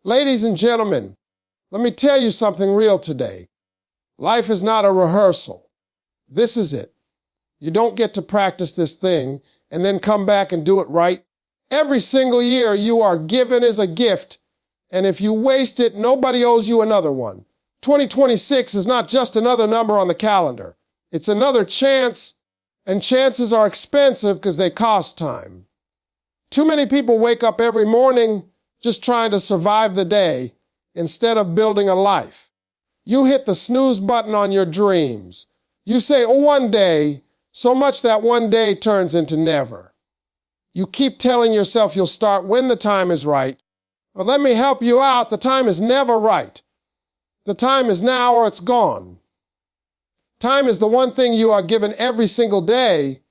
Ladies and gentlemen, let me tell you something real today. Life is not a rehearsal. This is it. You don't get to practice this thing and then come back and do it right. Every single year you are given as a gift, and if you waste it, nobody owes you another one. 2026 is not just another number on the calendar. It's another chance, and chances are expensive because they cost time. Too many people wake up every morning just trying to survive the day instead of building a life. You hit the snooze button on your dreams. You say, oh, one day, so much that one day turns into never. You keep telling yourself you'll start when the time is right. But let me help you out. The time is never right. The time is now or it's gone. Time is the one thing you are given every single day,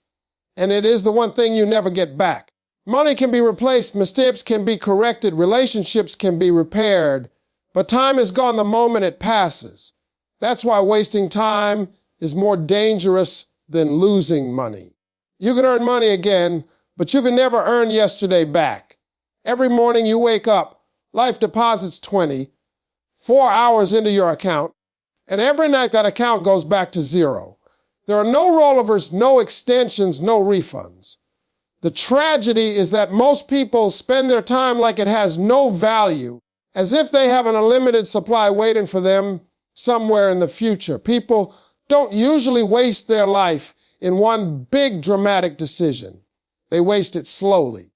and it is the one thing you never get back. Money can be replaced, mistakes can be corrected, relationships can be repaired, but time is gone the moment it passes. That's why wasting time is more dangerous than losing money. You can earn money again, but you can never earn yesterday back. Every morning you wake up, life deposits 4 hours into your account, and every night that account goes back to zero. There are no rollovers, no extensions, no refunds. The tragedy is that most people spend their time like it has no value, as if they have an unlimited supply waiting for them somewhere in the future. People don't usually waste their life in one big dramatic decision. They waste it slowly.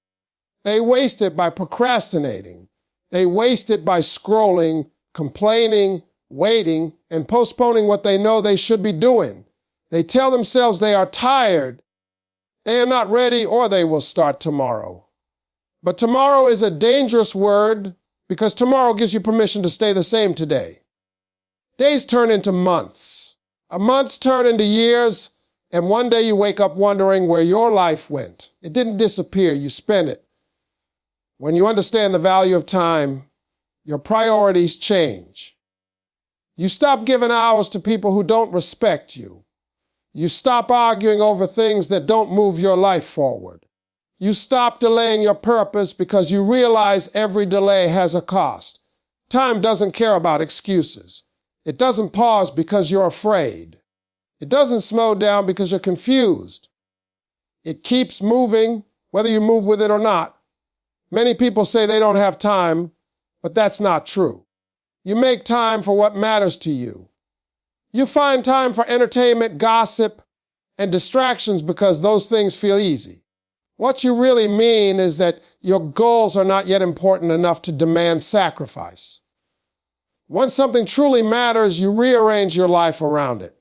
They waste it by procrastinating. They waste it by scrolling, complaining, waiting, and postponing what they know they should be doing. They tell themselves they are tired, they are not ready, or they will start tomorrow. But tomorrow is a dangerous word because tomorrow gives you permission to stay the same today. Days turn into months. Months turn into years, and one day you wake up wondering where your life went. It didn't disappear, you spent it. When you understand the value of time, your priorities change. You stop giving hours to people who don't respect you. You stop arguing over things that don't move your life forward. You stop delaying your purpose because you realize every delay has a cost. Time doesn't care about excuses. It doesn't pause because you're afraid. It doesn't slow down because you're confused. It keeps moving, whether you move with it or not. Many people say they don't have time, but that's not true. You make time for what matters to you. You find time for entertainment, gossip, and distractions because those things feel easy. What you really mean is that your goals are not yet important enough to demand sacrifice. Once something truly matters, you rearrange your life around it.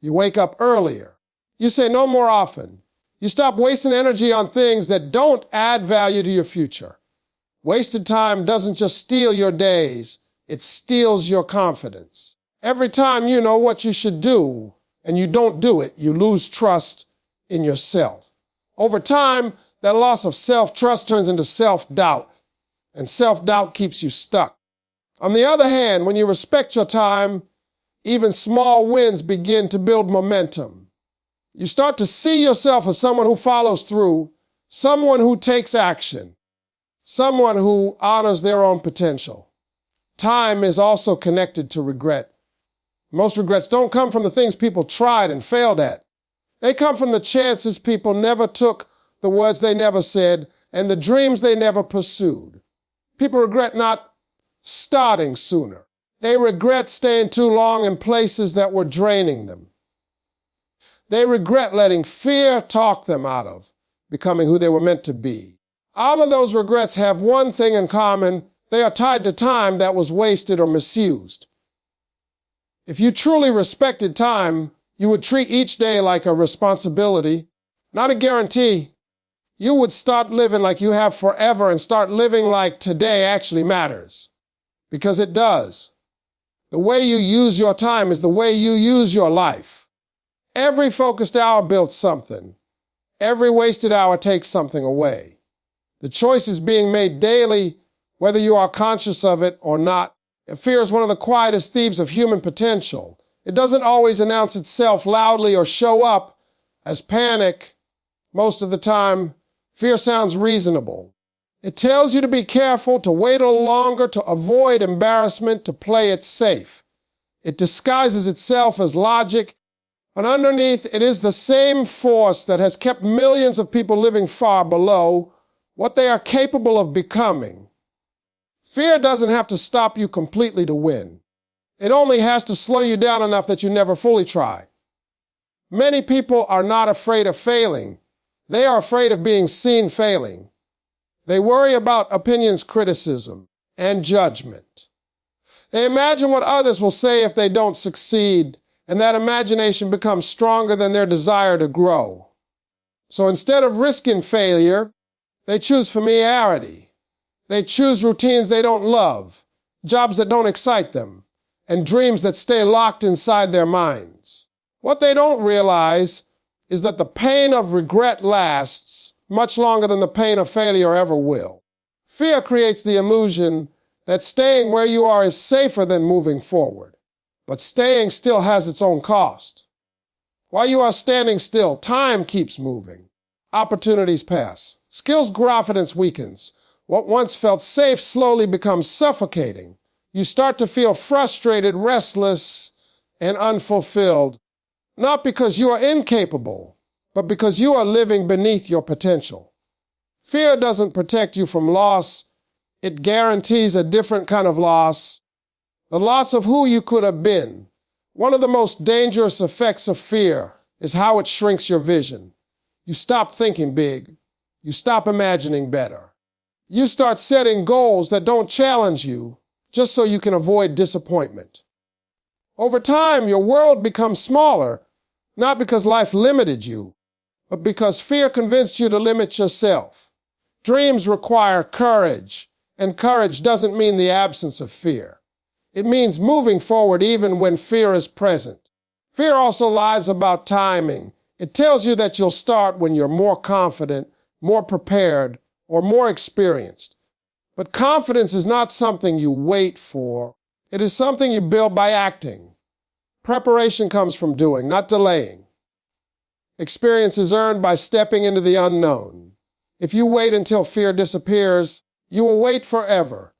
You wake up earlier. You say no more often. You stop wasting energy on things that don't add value to your future. Wasted time doesn't just steal your days, it steals your confidence. Every time you know what you should do and you don't do it, you lose trust in yourself. Over time, that loss of self-trust turns into self-doubt, and self-doubt keeps you stuck. On the other hand, when you respect your time, even small wins begin to build momentum. You start to see yourself as someone who follows through, someone who takes action, someone who honors their own potential. Time is also connected to regret. Most regrets don't come from the things people tried and failed at. They come from the chances people never took, the words they never said, and the dreams they never pursued. People regret not starting sooner. They regret staying too long in places that were draining them. They regret letting fear talk them out of becoming who they were meant to be. All of those regrets have one thing in common. They are tied to time that was wasted or misused. If you truly respected time, you would treat each day like a responsibility, not a guarantee. You would start living like you have forever and start living like today actually matters. Because it does. The way you use your time is the way you use your life. Every focused hour builds something. Every wasted hour takes something away. The choice is being made daily, whether you are conscious of it or not. Fear is one of the quietest thieves of human potential. It doesn't always announce itself loudly or show up as panic. Most of the time, fear sounds reasonable. It tells you to be careful, to wait a little longer, to avoid embarrassment, to play it safe. It disguises itself as logic, but underneath it is the same force that has kept millions of people living far below what they are capable of becoming. Fear doesn't have to stop you completely to win. It only has to slow you down enough that you never fully try. Many people are not afraid of failing. They are afraid of being seen failing. They worry about opinions, criticism, and judgment. They imagine what others will say if they don't succeed, and that imagination becomes stronger than their desire to grow. So instead of risking failure, they choose familiarity. They choose routines they don't love, jobs that don't excite them, and dreams that stay locked inside their minds. What they don't realize is that the pain of regret lasts much longer than the pain of failure ever will. Fear creates the illusion that staying where you are is safer than moving forward. But staying still has its own cost. While you are standing still, time keeps moving. Opportunities pass. Skills confidence weakens. What once felt safe slowly becomes suffocating. You start to feel frustrated, restless, and unfulfilled, not because you are incapable, but because you are living beneath your potential. Fear doesn't protect you from loss. It guarantees a different kind of loss, the loss of who you could have been. One of the most dangerous effects of fear is how it shrinks your vision. You stop thinking big. You stop imagining better. You start setting goals that don't challenge you just so you can avoid disappointment. Over time, your world becomes smaller, not because life limited you, but because fear convinced you to limit yourself. Dreams require courage, and courage doesn't mean the absence of fear. It means moving forward even when fear is present. Fear also lies about timing. It tells you that you'll start when you're more confident, more prepared, or more experienced. But confidence is not something you wait for. It is something you build by acting. Preparation comes from doing, not delaying. Experience is earned by stepping into the unknown. If you wait until fear disappears, you will wait forever.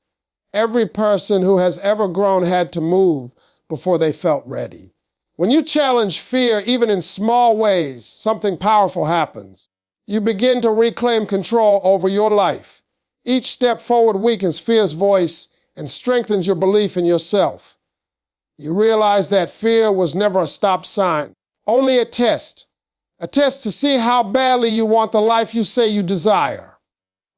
Every person who has ever grown had to move before they felt ready. When you challenge fear, even in small ways, something powerful happens. You begin to reclaim control over your life. Each step forward weakens fear's voice and strengthens your belief in yourself. You realize that fear was never a stop sign, only a test to see how badly you want the life you say you desire.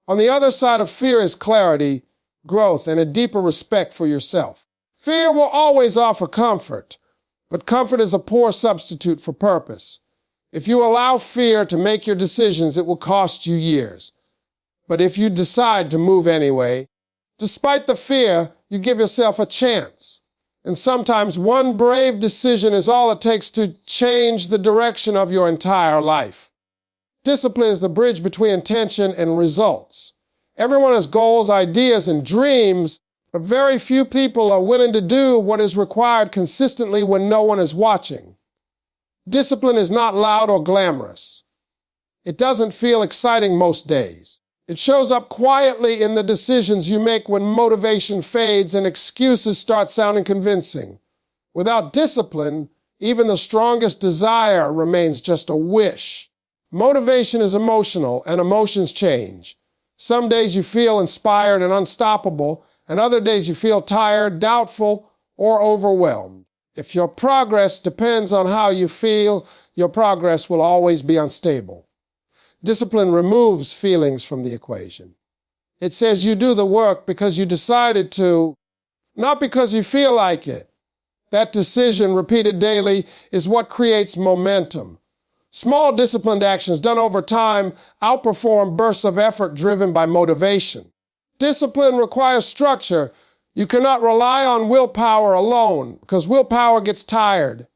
On the other side of fear is clarity, growth, and a deeper respect for yourself. Fear will always offer comfort, but comfort is a poor substitute for purpose. If you allow fear to make your decisions, it will cost you years. But if you decide to move anyway, despite the fear, you give yourself a chance. And sometimes one brave decision is all it takes to change the direction of your entire life. Discipline is the bridge between intention and results. Everyone has goals, ideas, and dreams, but very few people are willing to do what is required consistently when no one is watching. Discipline is not loud or glamorous. It doesn't feel exciting most days. It shows up quietly in the decisions you make when motivation fades and excuses start sounding convincing. Without discipline, even the strongest desire remains just a wish. Motivation is emotional, and emotions change. Some days you feel inspired and unstoppable, and other days you feel tired, doubtful, or overwhelmed. If your progress depends on how you feel, your progress will always be unstable. Discipline removes feelings from the equation. It says you do the work because you decided to, not because you feel like it. That decision, repeated daily, is what creates momentum. Small disciplined actions done over time outperform bursts of effort driven by motivation. Discipline requires structure. You cannot rely on willpower alone because willpower gets tired.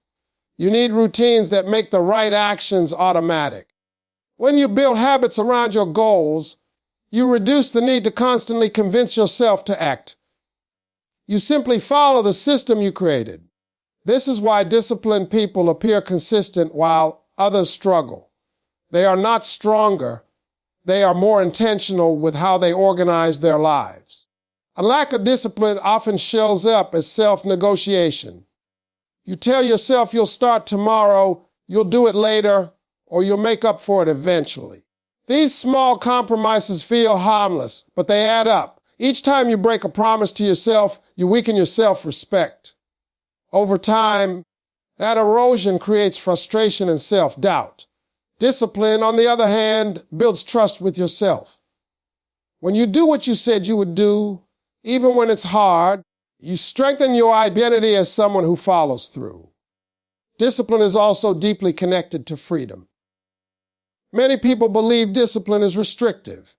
You need routines that make the right actions automatic. When you build habits around your goals, you reduce the need to constantly convince yourself to act. You simply follow the system you created. This is why disciplined people appear consistent while others struggle. They are not stronger. They are more intentional with how they organize their lives. A lack of discipline often shows up as self-negotiation. You tell yourself you'll start tomorrow, you'll do it later, or you'll make up for it eventually. These small compromises feel harmless, but they add up. Each time you break a promise to yourself, you weaken your self-respect. Over time, that erosion creates frustration and self-doubt. Discipline, on the other hand, builds trust with yourself. When you do what you said you would do, even when it's hard, you strengthen your identity as someone who follows through. Discipline is also deeply connected to freedom. Many people believe discipline is restrictive,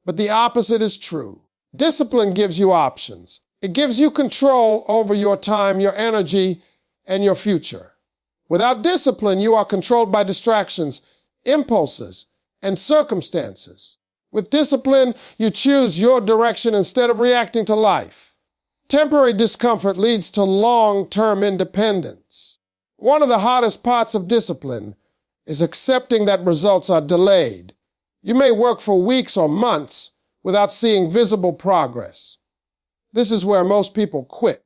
but the opposite is true. Discipline gives you options. It gives you control over your time, your energy, and your future. Without discipline, you are controlled by distractions, impulses, and circumstances. With discipline, you choose your direction instead of reacting to life. Temporary discomfort leads to long-term independence. One of the hardest parts of discipline is accepting that results are delayed. You may work for weeks or months without seeing visible progress. This is where most people quit.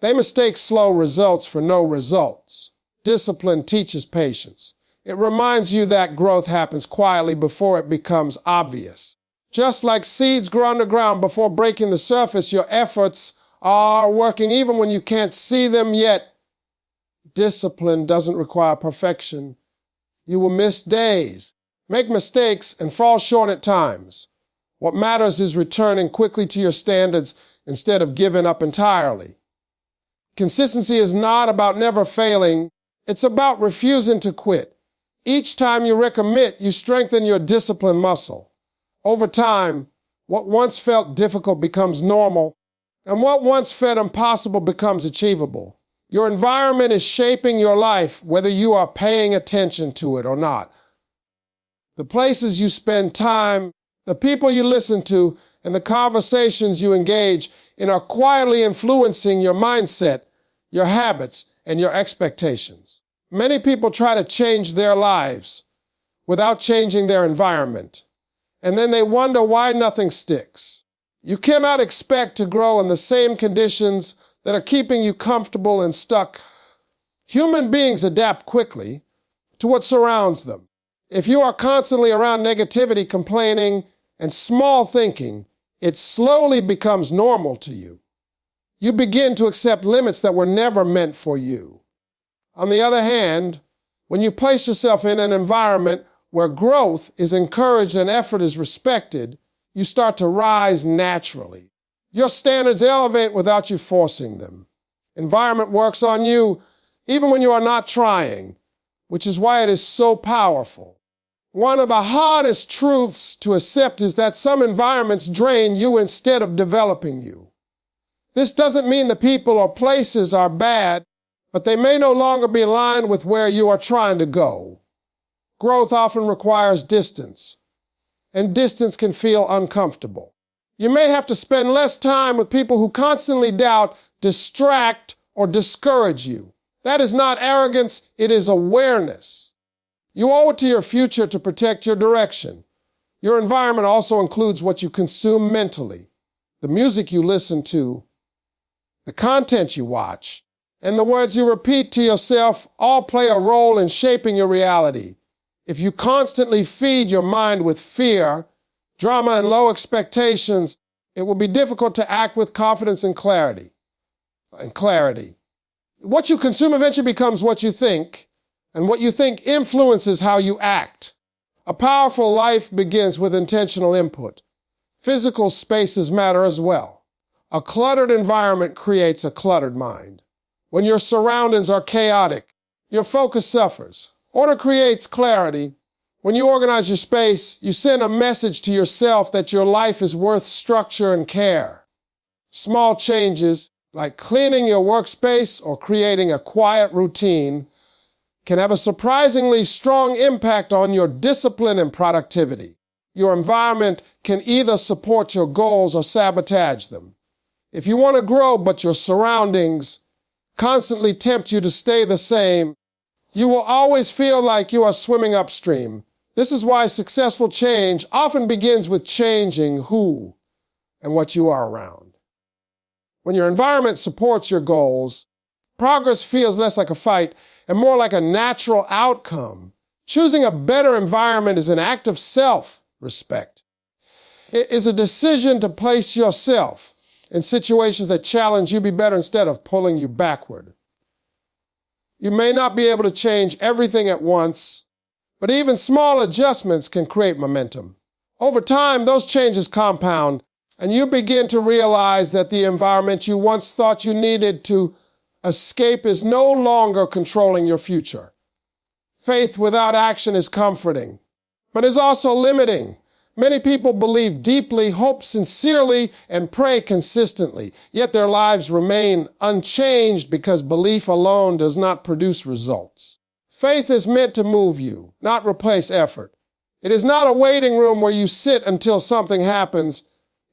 They mistake slow results for no results. Discipline teaches patience. It reminds you that growth happens quietly before it becomes obvious. Just like seeds grow underground before breaking the surface, your efforts are working even when you can't see them yet. Discipline doesn't require perfection. You will miss days, make mistakes, and fall short at times. What matters is returning quickly to your standards instead of giving up entirely. Consistency is not about never failing. It's about refusing to quit. Each time you recommit, you strengthen your discipline muscle. Over time, what once felt difficult becomes normal, and what once felt impossible becomes achievable. Your environment is shaping your life, whether you are paying attention to it or not. The places you spend time, the people you listen to, and the conversations you engage in are quietly influencing your mindset, your habits, and your expectations. Many people try to change their lives without changing their environment, and then they wonder why nothing sticks. You cannot expect to grow in the same conditions that are keeping you comfortable and stuck. Human beings adapt quickly to what surrounds them. If you are constantly around negativity, complaining, and small thinking, it slowly becomes normal to you. You begin to accept limits that were never meant for you. On the other hand, when you place yourself in an environment where growth is encouraged and effort is respected, you start to rise naturally. Your standards elevate without you forcing them. Environment works on you even when you are not trying, which is why it is so powerful. One of the hardest truths to accept is that some environments drain you instead of developing you. This doesn't mean the people or places are bad, but they may no longer be aligned with where you are trying to go. Growth often requires distance, and distance can feel uncomfortable. You may have to spend less time with people who constantly doubt, distract, or discourage you. That is not arrogance, it is awareness. You owe it to your future to protect your direction. Your environment also includes what you consume mentally, the music you listen to, the content you watch, and the words you repeat to yourself all play a role in shaping your reality. If you constantly feed your mind with fear, drama, and low expectations, it will be difficult to act with confidence and clarity. What you consume eventually becomes what you think, and what you think influences how you act. A powerful life begins with intentional input. Physical spaces matter as well. A cluttered environment creates a cluttered mind. When your surroundings are chaotic, your focus suffers. Order creates clarity. When you organize your space, you send a message to yourself that your life is worth structure and care. Small changes, like cleaning your workspace or creating a quiet routine, can have a surprisingly strong impact on your discipline and productivity. Your environment can either support your goals or sabotage them. If you want to grow but your surroundings constantly tempt you to stay the same, you will always feel like you are swimming upstream. This is why successful change often begins with changing who and what you are around. When your environment supports your goals, progress feels less like a fight and more like a natural outcome. Choosing a better environment is an act of self-respect. It is a decision to place yourself in situations that challenge you to be better instead of pulling you backward. You may not be able to change everything at once, but even small adjustments can create momentum. Over time, those changes compound, and you begin to realize that the environment you once thought you needed to escape is no longer controlling your future. Faith without action is comforting, but is also limiting. Many people believe deeply, hope sincerely, and pray consistently, yet their lives remain unchanged because belief alone does not produce results. Faith is meant to move you, not replace effort. It is not a waiting room where you sit until something happens.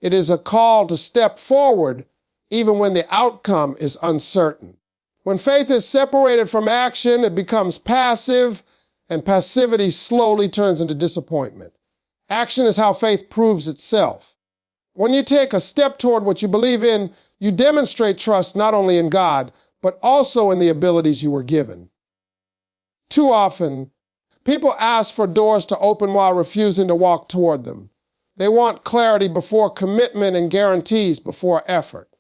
It is a call to step forward even when the outcome is uncertain. When faith is separated from action, it becomes passive, and passivity slowly turns into disappointment. Action is how faith proves itself. When you take a step toward what you believe in, you demonstrate trust not only in God, but also in the abilities you were given. Too often, people ask for doors to open while refusing to walk toward them. They want clarity before commitment and guarantees before effort.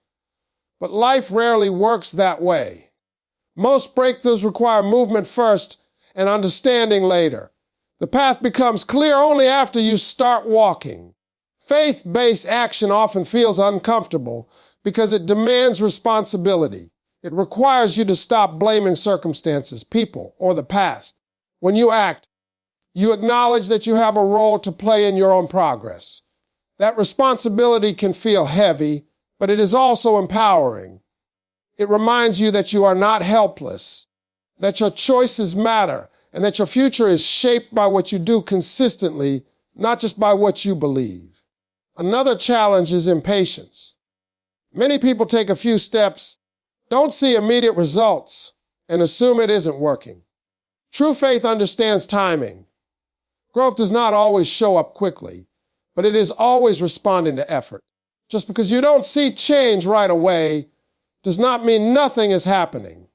But life rarely works that way. Most breakthroughs require movement first and understanding later. The path becomes clear only after you start walking. Faith-based action often feels uncomfortable because it demands responsibility. It requires you to stop blaming circumstances, people, or the past. When you act, you acknowledge that you have a role to play in your own progress. That responsibility can feel heavy, but it is also empowering. It reminds you that you are not helpless, that your choices matter, and that your future is shaped by what you do consistently, not just by what you believe. Another challenge is impatience. Many people take a few steps, don't see immediate results, and assume it isn't working. True faith understands timing. Growth does not always show up quickly, but it is always responding to effort. Just because you don't see change right away does not mean nothing is happening.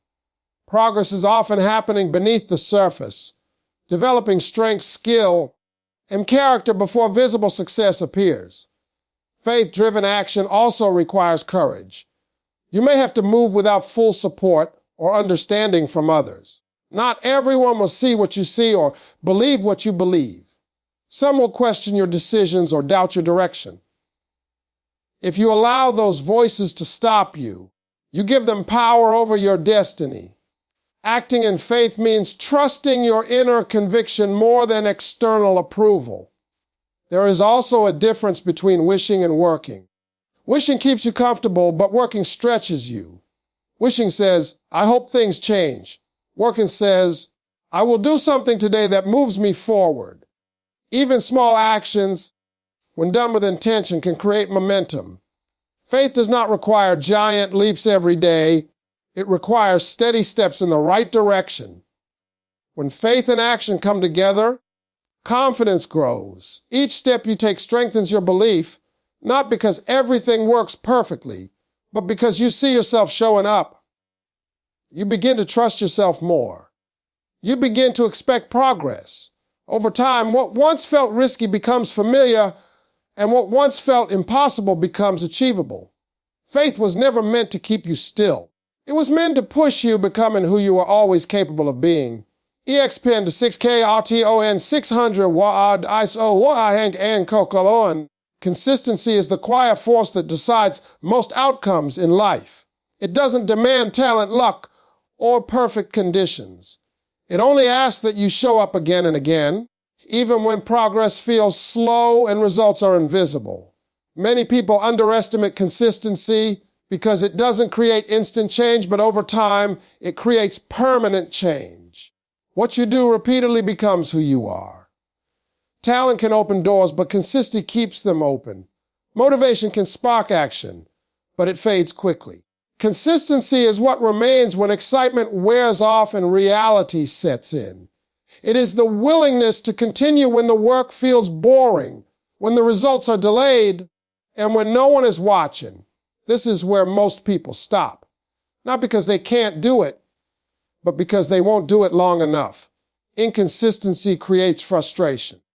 Progress is often happening beneath the surface, developing strength, skill, and character before visible success appears. Faith-driven action also requires courage. You may have to move without full support or understanding from others. Not everyone will see what you see or believe what you believe. Some will question your decisions or doubt your direction. If you allow those voices to stop you, you give them power over your destiny. Acting in faith means trusting your inner conviction more than external approval. There is also a difference between wishing and working. Wishing keeps you comfortable, but working stretches you. Wishing says, I hope things change. Working says, I will do something today that moves me forward. Even small actions, when done with intention, can create momentum. Faith does not require giant leaps every day. It requires steady steps in the right direction. When faith and action come together, confidence grows. Each step you take strengthens your belief, not because everything works perfectly, but because you see yourself showing up. You begin to trust yourself more. You begin to expect progress. Over time, what once felt risky becomes familiar, and what once felt impossible becomes achievable. Faith was never meant to keep you still. It was meant to push you becoming who you were always capable of being. EXPN to 6K RTON 600 WAD ISO WAHANK and Kokoloan. Consistency is the quiet force that decides most outcomes in life. It doesn't demand talent, luck, or perfect conditions. It only asks that you show up again and again, even when progress feels slow and results are invisible. Many people underestimate consistency because it doesn't create instant change, but over time, it creates permanent change. What you do repeatedly becomes who you are. Talent can open doors, but consistency keeps them open. Motivation can spark action, but it fades quickly. Consistency is what remains when excitement wears off and reality sets in. It is the willingness to continue when the work feels boring, when the results are delayed, and when no one is watching. This is where most people stop. Not because they can't do it, but because they won't do it long enough. Inconsistency creates frustration.